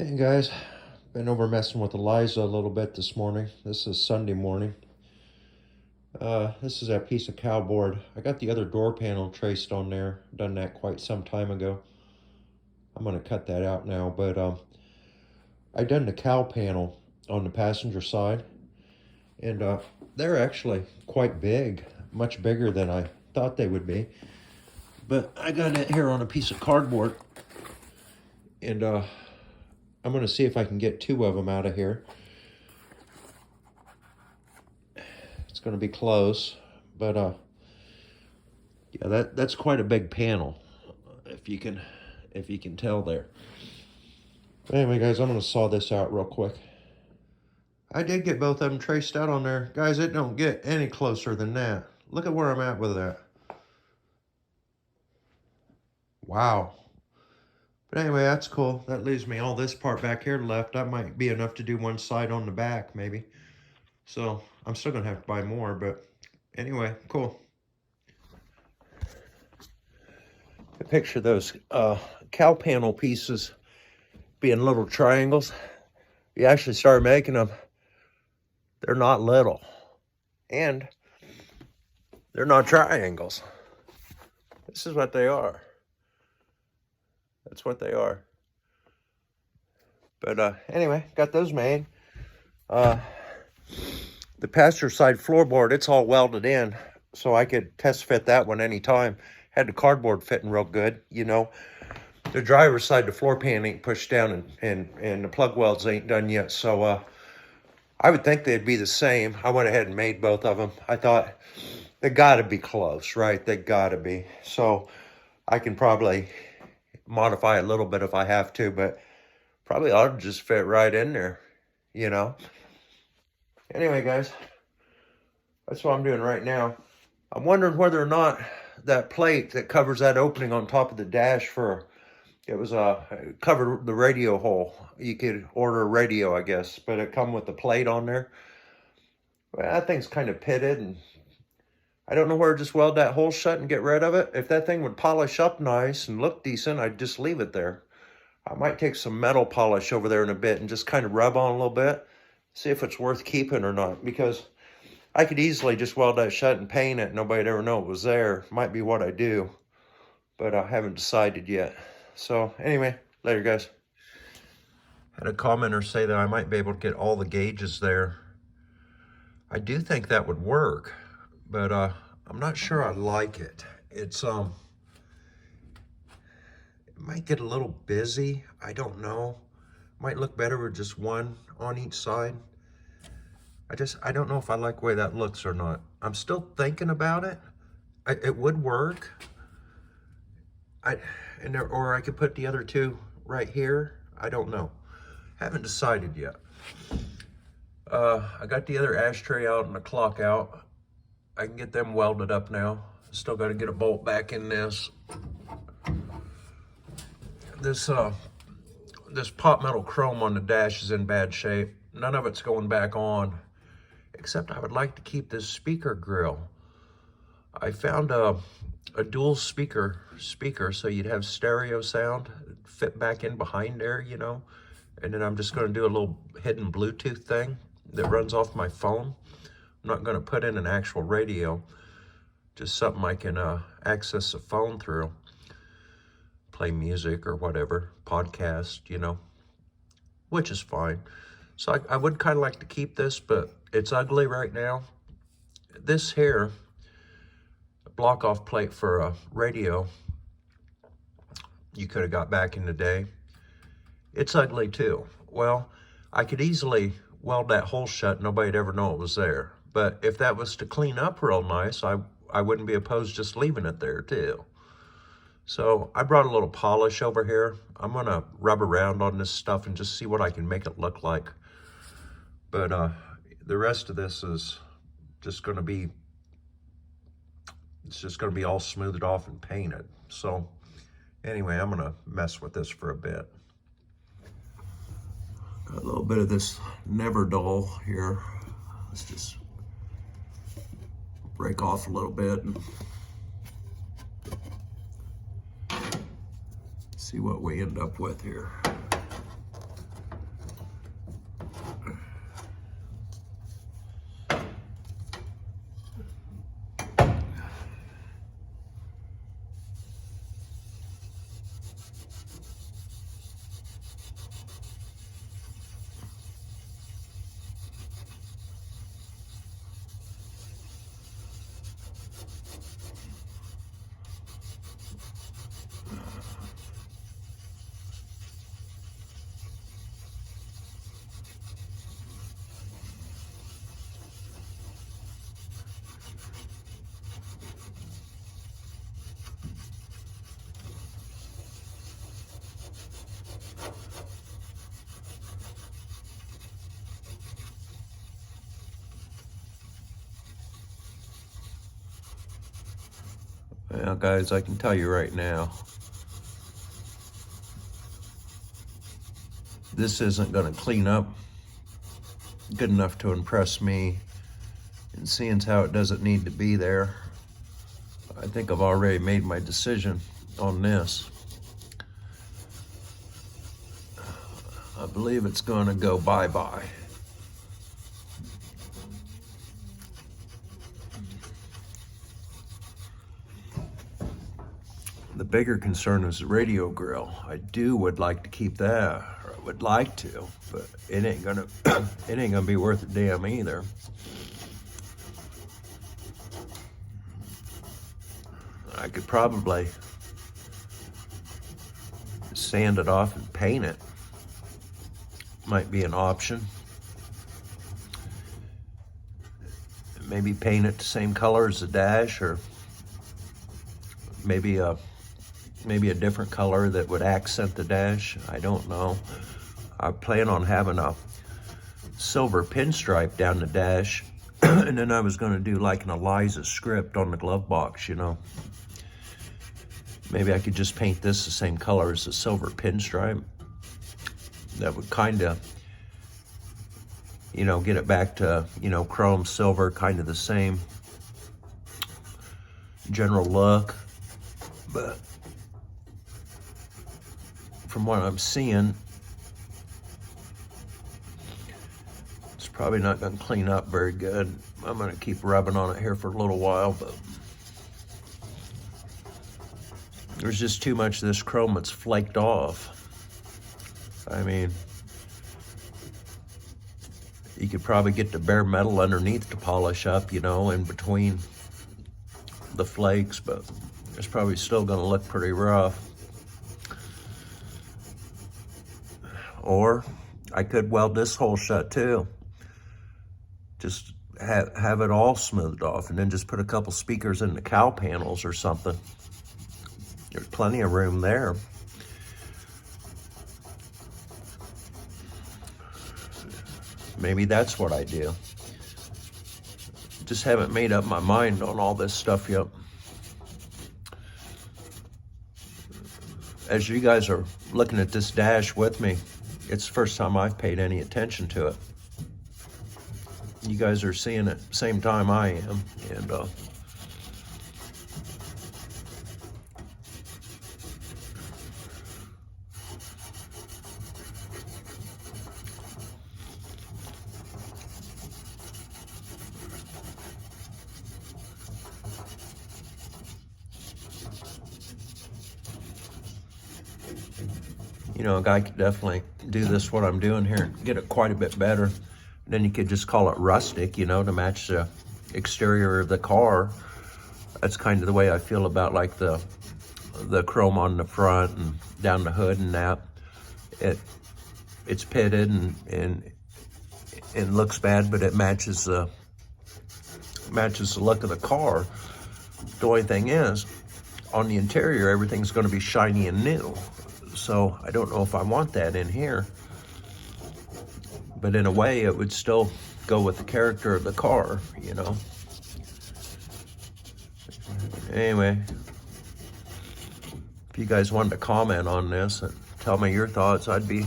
Hey guys, been over messing with Eliza a little bit this morning. This is Sunday morning. This is that piece of cowboard. I got the other door panel traced on there. Done that quite some time ago. I'm gonna cut that out now, but I done the cow panel on the passenger side, and they're actually quite big, much bigger than I thought they would be. But I got it here on a piece of cardboard, and I'm gonna see if I can get two of them out of here. It's going to be close, but yeah, that's quite a big panel, if you can tell there. But anyway, guys, I'm going to saw this out real quick. I did get both of them traced out on there, guys. It don't get any closer than that. Look at where I'm at with that. Wow. But anyway, that's cool. That leaves me all this part back here left. That might be enough to do one side on the back, maybe. So I'm still gonna have to buy more, but anyway, cool. I picture those cow panel pieces being little triangles. You actually start making them, they're not little, and they're not triangles. This is what they are. That's what they are. But anyway, got those made. The passenger side floorboard, it's all welded in, so I could test fit that one anytime. Had the cardboard fitting real good, you know. The driver's side, the floor pan ain't pushed down, and the plug welds ain't done yet, so I would think they'd be the same. I went ahead and made both of them. I thought they gotta be close, right? They gotta be. So I can probably modify a little bit if I have to, but probably ought to just fit right in there, you know. Anyway, guys, that's what I'm doing right now. I'm wondering whether or not that plate that covers that opening on top of the dash it covered the radio hole. You could order a radio, I guess, but it come with the plate on there. Well, that thing's kind of pitted, and I don't know where to just weld that hole shut and get rid of it. If that thing would polish up nice and look decent, I'd just leave it there. I might take some metal polish over there in a bit and just kind of rub on a little bit, see if it's worth keeping or not, because I could easily just weld that shut and paint it. Nobody'd ever know it was there. Might be what I do, but I haven't decided yet. So anyway, later, guys. Had a commenter say that I might be able to get all the gauges there. I do think that would work, but I'm not sure I like it. It might get a little busy. I don't know. Might look better with just one on each side. I don't know if I like the way that looks or not. I'm still thinking about it. It would work. Or I could put the other two right here. I don't know. Haven't decided yet. I got the other ashtray out and the clock out. I can get them welded up now. Still got to get a bolt back in this. This pot metal chrome on the dash is in bad shape. None of it's going back on, except I would like to keep this speaker grill. I found a dual speaker, so you'd have stereo sound fit back in behind there, you know. And then I'm just going to do a little hidden Bluetooth thing that runs off my phone. I'm not going to put in an actual radio, just something I can access the phone through. Play music or whatever, podcast, you know, which is fine. So I would kind of like to keep this, but it's ugly right now. This here, block off plate for a radio, you could have got back in the day. It's ugly too. Well, I could easily weld that hole shut. Nobody'd ever know it was there. But if that was to clean up real nice, I wouldn't be opposed just leaving it there too. So I brought a little polish over here. I'm gonna rub around on this stuff and just see what I can make it look like. But the rest of this is just gonna be, it's just gonna be all smoothed off and painted. So anyway, I'm gonna mess with this for a bit. Got a little bit of this Never Dull here. Let's just break off a little bit and see what we end up with here. Well, guys, I can tell you right now, this isn't going to clean up good enough to impress me. And seeing how it doesn't need to be there, I think I've already made my decision on this. I believe it's going to go bye-bye. The bigger concern is the radio grill. I would like to keep that, or I would like to, but it ain't gonna it ain't gonna be worth a damn either. I could probably sand it off and paint it. Might be an option. Maybe paint it the same color as the dash, or maybe a different color that would accent the dash. I don't know. I plan on having a silver pinstripe down the dash, and then I was going to do like an Eliza script on the glove box, you know. Maybe I could just paint this the same color as the silver pinstripe. That would kind of, you know, get it back to, you know, chrome, silver, kind of the same general look. But from what I'm seeing, it's probably not going to clean up very good. I'm going to keep rubbing on it here for a little while, but there's just too much of this chrome that's flaked off. I mean, you could probably get the bare metal underneath to polish up, you know, in between the flakes, but it's probably still going to look pretty rough. Or I could weld this hole shut too. Just have it all smoothed off, and then just put a couple speakers in the cowl panels or something. There's plenty of room there. Maybe that's what I do. Just haven't made up my mind on all this stuff yet. As you guys are looking at this dash with me, it's the first time I've paid any attention to it. You guys are seeing it same time I am, and you know, a guy could definitely do this, what I'm doing here, and get it quite a bit better. Then you could just call it rustic, you know, to match the exterior of the car. That's kind of the way I feel about like the chrome on the front and down the hood and that. It's pitted and looks bad, but it matches the look of the car. The only thing is, on the interior, everything's going to be shiny and new. So I don't know if I want that in here. But in a way, it would still go with the character of the car, you know. Anyway, if you guys wanted to comment on this and tell me your thoughts, I'd be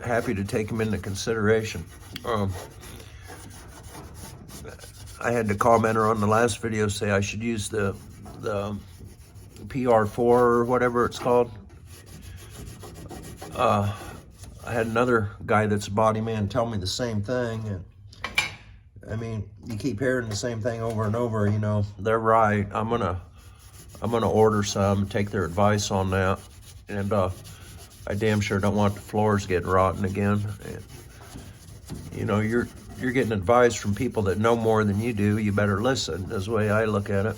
happy to take them into consideration. I had the commenter on the last video say I should use the PR4 or whatever it's called. I had another guy that's a body man tell me the same thing. And I mean, you keep hearing the same thing over and over, you know. They're right. I'm gonna order some, take their advice on that. And I damn sure don't want the floors getting rotten again. And, you know, you're getting advice from people that know more than you do. You better listen, is the way I look at it.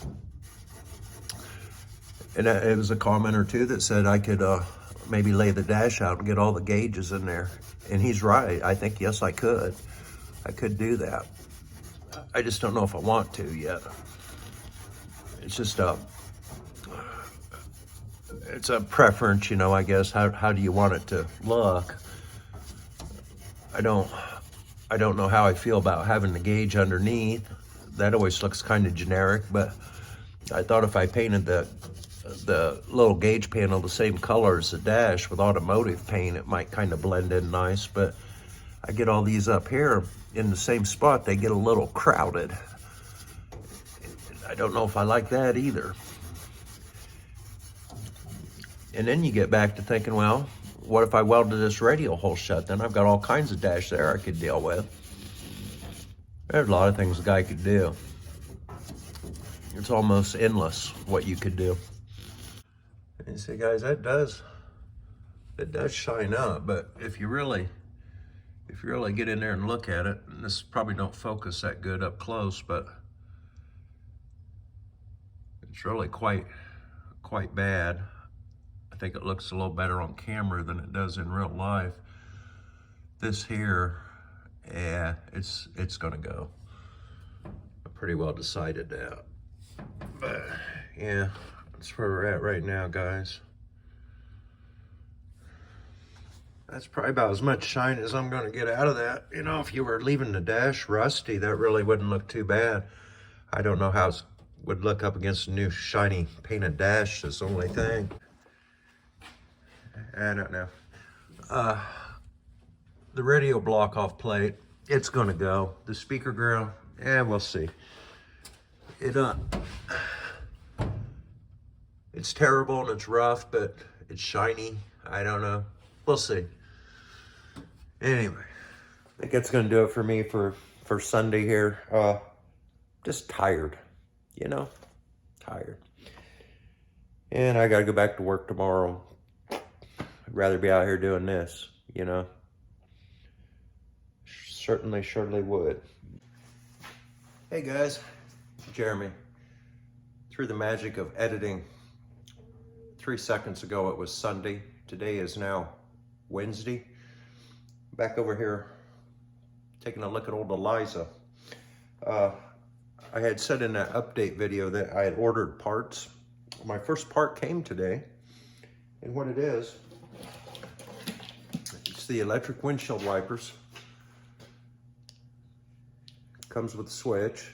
And it was a commenter too that said I could maybe lay the dash out and get all the gauges in there. And he's right. I think, yes, I could. I could do that. I just don't know if I want to yet. It's just it's a preference, you know, I guess. How do you want it to look? I don't know how I feel about having the gauge underneath. That always looks kind of generic, but I thought if I painted the little gauge panel the same color as the dash with automotive paint, it might kind of blend in nice, but I get all these up here in the same spot, they get a little crowded. I don't know if I like that either. And then you get back to thinking, well, what if I welded this radial hole shut? Then I've got all kinds of dash there I could deal with. There's a lot of things a guy could do. It's almost endless what you could do. And see, guys, it does shine up, but if you really get in there and look at it, and this probably don't focus that good up close, but it's really quite bad. I think it looks a little better on camera than it does in real life. This here, yeah, it's gonna go. I pretty well decided that. But yeah, that's where we're at right now, guys. That's probably about as much shine as I'm gonna get out of that. You know, if you were leaving the dash rusty, that really wouldn't look too bad. I don't know how it would look up against a new shiny painted dash. That's the only thing. I don't know. The radio block off plate, it's gonna go. The speaker grill, yeah, we'll see. It's terrible and it's rough, but it's shiny. I don't know. We'll see. Anyway, I think that's gonna do it for me for Sunday here. Just tired, you know, tired. And I gotta go back to work tomorrow. I'd rather be out here doing this, you know. Surely would. Hey guys, Jeremy. Through the magic of editing, 3 seconds ago it was Sunday. Today is now Wednesday. Back over here, taking a look at old Eliza. I had said in that update video that I had ordered parts. My first part came today, and what it is, it's the electric windshield wipers. Comes with a switch.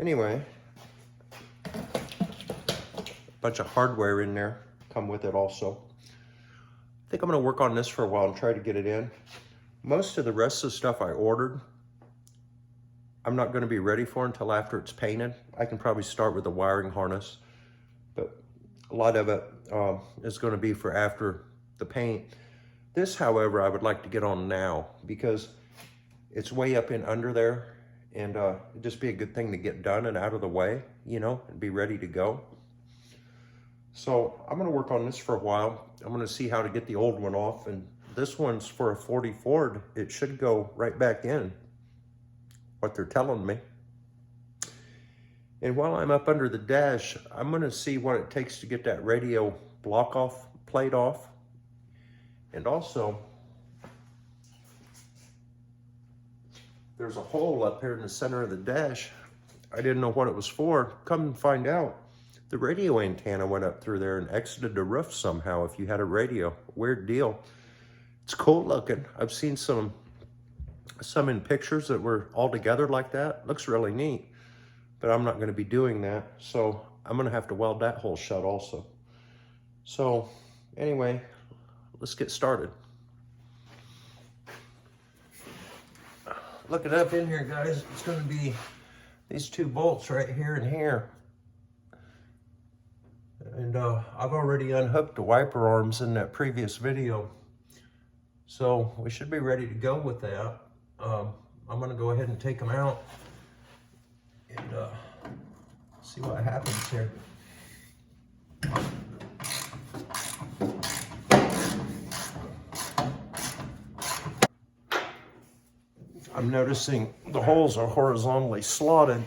Anyway, a bunch of hardware in there come with it also. I think I'm gonna work on this for a while and try to get it in. Most of the rest of the stuff I ordered, I'm not gonna be ready for until after it's painted. I can probably start with the wiring harness, but a lot of it is gonna be for after the paint. This, however, I would like to get on now because it's way up in under there, and it'd just be a good thing to get done and out of the way, you know, and be ready to go. So I'm gonna work on this for a while. I'm gonna see how to get the old one off, and this one's for a 40 Ford. It should go right back in, what they're telling me. And while I'm up under the dash, I'm gonna see what it takes to get that radio block off plate off. And also, there's a hole up here in the center of the dash. I didn't know what it was for. Come and find out, the radio antenna went up through there and exited the roof somehow if you had a radio. Weird deal. It's cool looking. I've seen some in pictures that were all together like that. Looks really neat, but I'm not gonna be doing that. So I'm gonna have to weld that hole shut also. So anyway, let's get started. Looking up in here, guys, it's going to be these 2 bolts right here and here. And I've already unhooked the wiper arms in that previous video. So we should be ready to go with that. I'm going to go ahead and take them out and see what happens here. I'm noticing the holes are horizontally slotted.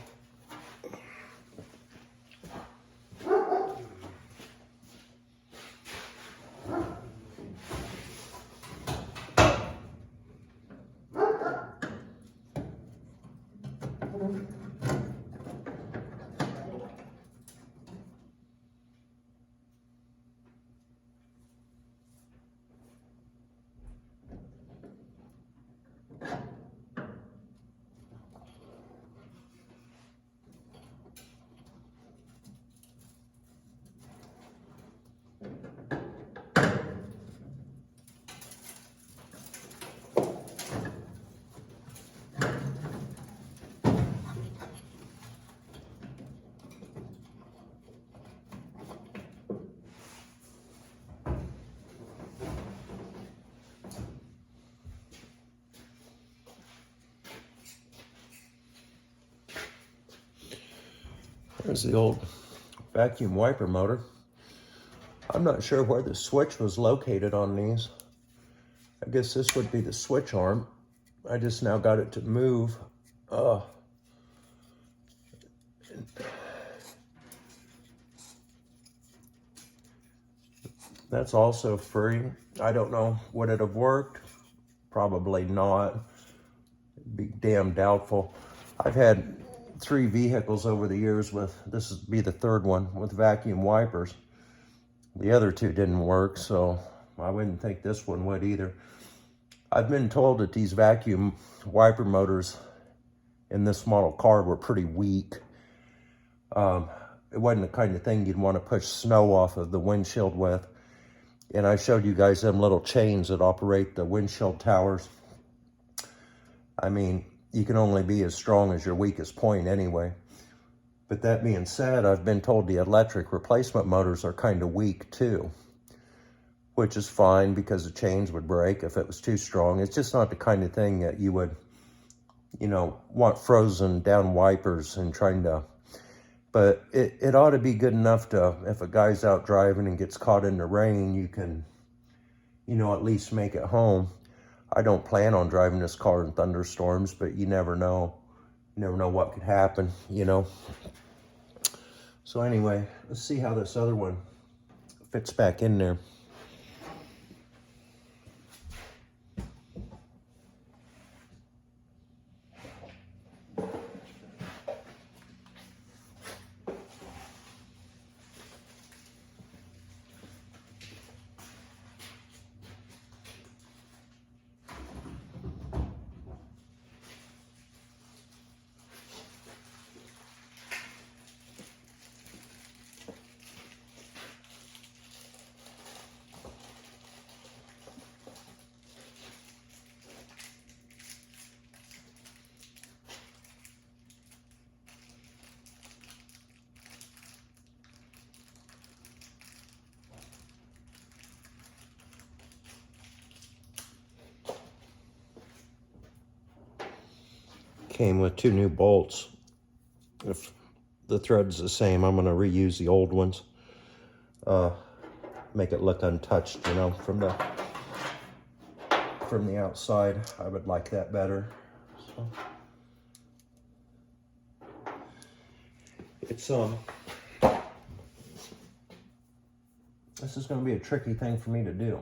There's the old vacuum wiper motor. I'm not sure where the switch was located on these. I guess this would be the switch arm. I just now got it to move. That's also free. I don't know, would it have worked? Probably not. It'd be damn doubtful. I've had 3 vehicles over the years with, this would be the 3rd one, with vacuum wipers. The other 2 didn't work, so I wouldn't think this one would either. I've been told that these vacuum wiper motors in this model car were pretty weak. It wasn't the kind of thing you'd want to push snow off of the windshield with. And I showed you guys them little chains that operate the windshield towers. I mean, you can only be as strong as your weakest point anyway. But that being said, I've been told the electric replacement motors are kind of weak too, which is fine because the chains would break if it was too strong. It's just not the kind of thing that you would, you know, want frozen down wipers and trying to, but it ought to be good enough to, if a guy's out driving and gets caught in the rain, you can, you know, at least make it home. I don't plan on driving this car in thunderstorms, but you never know. You never know what could happen, you know. So anyway, let's see how this other one fits back in there. Came with 2 new bolts. If the thread's the same, I'm going to reuse the old ones. Make it look untouched, you know, from the outside. I would like that better. So it's this is going to be a tricky thing for me to do.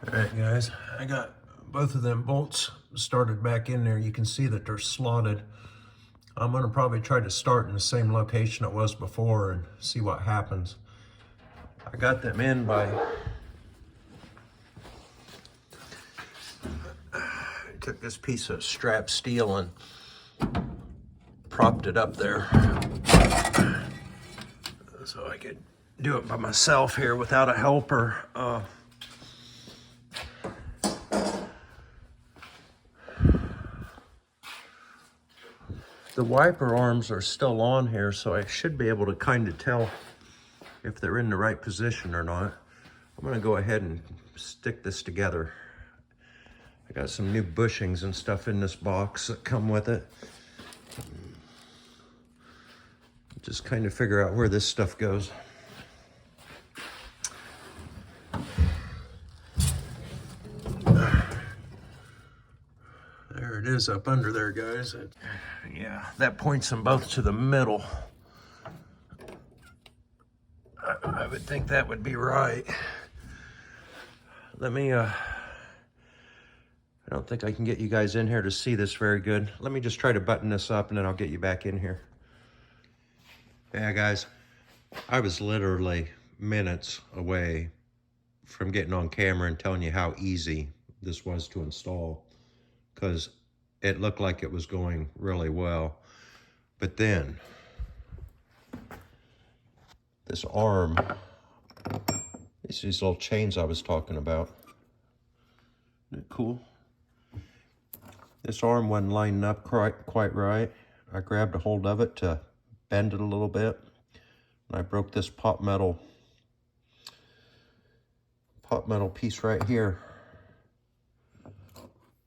All right, guys, I got both of them bolts started back in there. You can see that they're slotted. I'm gonna probably try to start in the same location it was before and see what happens. I got them in by, I took this piece of strap steel and propped it up there so I could do it by myself here without a helper. The wiper arms are still on here, so I should be able to kind of tell if they're in the right position or not. I'm going to go ahead and stick this together. I got some new bushings and stuff in this box that come with it. Just kind of figure out where this stuff goes. There it is up under there, guys. Yeah, that points them both to the middle. I would think that would be right. Let me, I don't think I can get you guys in here to see this very good. Let me just try to button this up and then I'll get you back in here. Yeah, guys, I was literally minutes away from getting on camera and telling you how easy this was to install, because it looked like it was going really well. But then this arm, these little chains I was talking about, isn't it cool? This arm wasn't lining up quite right. I grabbed a hold of it to bend it a little bit, and I broke this pot metal piece right here.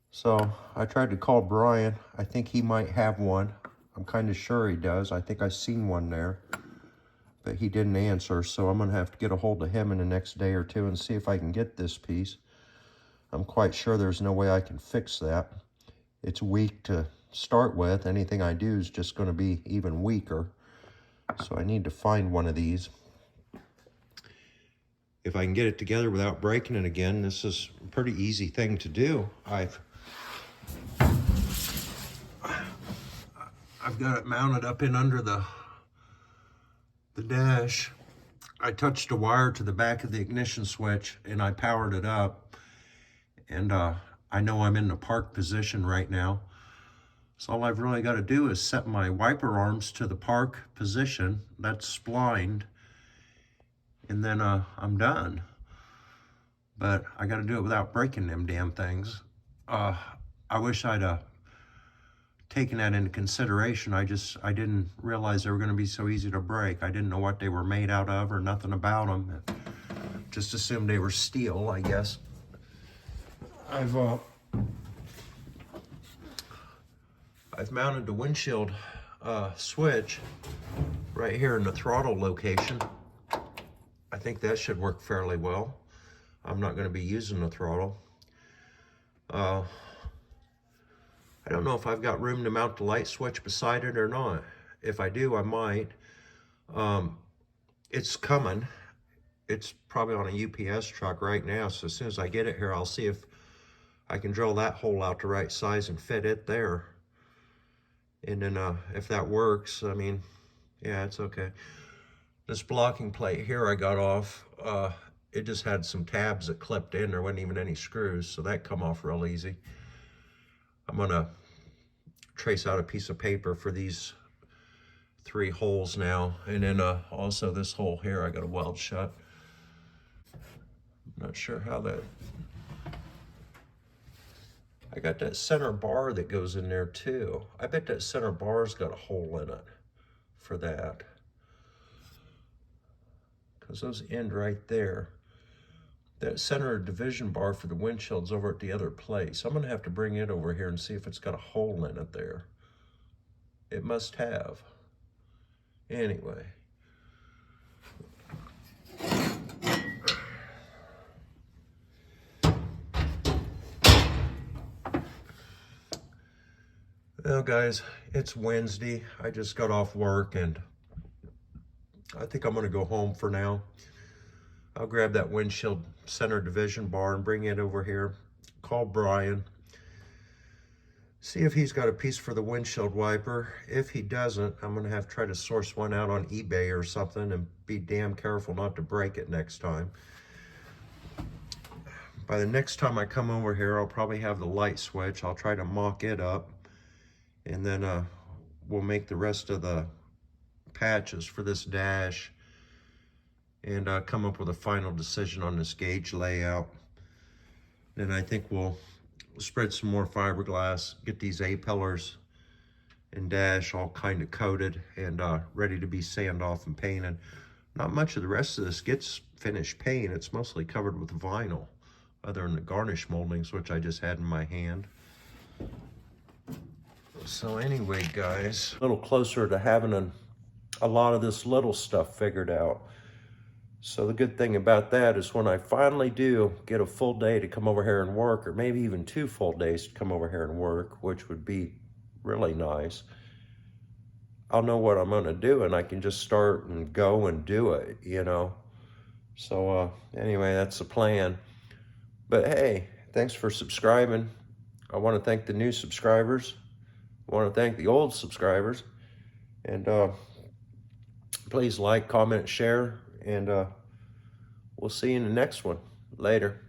So I tried to call Brian. I think he might have one. I'm kind of sure he does. I think I seen one there, but he didn't answer. So I'm gonna have to get a hold of him in the next day or two and see if I can get this piece. I'm quite sure there's no way I can fix that. It's weak to start with. Anything I do is just gonna be even weaker. So I need to find one of these. If I can get it together without breaking it again, this is a pretty easy thing to do. I've got it mounted up in under the dash. I touched a wire to the back of the ignition switch and I powered it up. And I know I'm in the park position right now. So all I've really got to do is set my wiper arms to the park position. That's splined. And then I'm done. But I got to do it without breaking them damn things. I wish I'd taken that into consideration. I didn't realize they were going to be so easy to break. I didn't know what they were made out of or nothing about them. Just assumed they were steel, I guess. I've mounted the windshield switch right here in the throttle location. I think that should work fairly well. I'm not going to be using the throttle. I don't know if I've got room to mount the light switch beside it or not. If I do, I might. It's coming. It's probably on a UPS truck right now, so as soon as I get it here, I'll see if I can drill that hole out the right size and fit it there. And then if that works, I mean, yeah, it's okay. This blocking plate here I got off, it just had some tabs that clipped in. There wasn't even any screws, so that come off real easy. I'm gonna trace out a piece of paper for these 3 holes now. And then also this hole here, I gotta weld shut. I'm not sure how that, I got that center bar that goes in there too. I bet that center bar's got a hole in it for that, because those end right there. That center division bar for the windshield's over at the other place. I'm gonna have to bring it over here and see if it's got a hole in it there. It must have. Anyway. Well, guys, it's Wednesday. I just got off work and I think I'm gonna go home for now. I'll grab that windshield center division bar and bring it over here. Call Brian. See if he's got a piece for the windshield wiper. If he doesn't, I'm gonna have to try to source one out on eBay or something and be damn careful not to break it next time. By the next time I come over here, I'll probably have the light switch. I'll try to mock it up, and then we'll make the rest of the patches for this dash and come up with a final decision on this gauge layout. Then I think we'll spread some more fiberglass, get these A-pillars and dash all kind of coated and ready to be sanded off and painted. Not much of the rest of this gets finished paint. It's mostly covered with vinyl other than the garnish moldings, which I just had in my hand. So anyway, guys, a little closer to having a lot of this little stuff figured out. So the good thing about that is when I finally do get a full day to come over here and work, or maybe even 2 full days to come over here and work, which would be really nice, I'll know what I'm gonna do and I can just start and go and do it, you know? So anyway, that's the plan. But hey, thanks for subscribing. I wanna thank the new subscribers. I wanna thank the old subscribers. And please like, comment, share, and we'll see you in the next one. Later.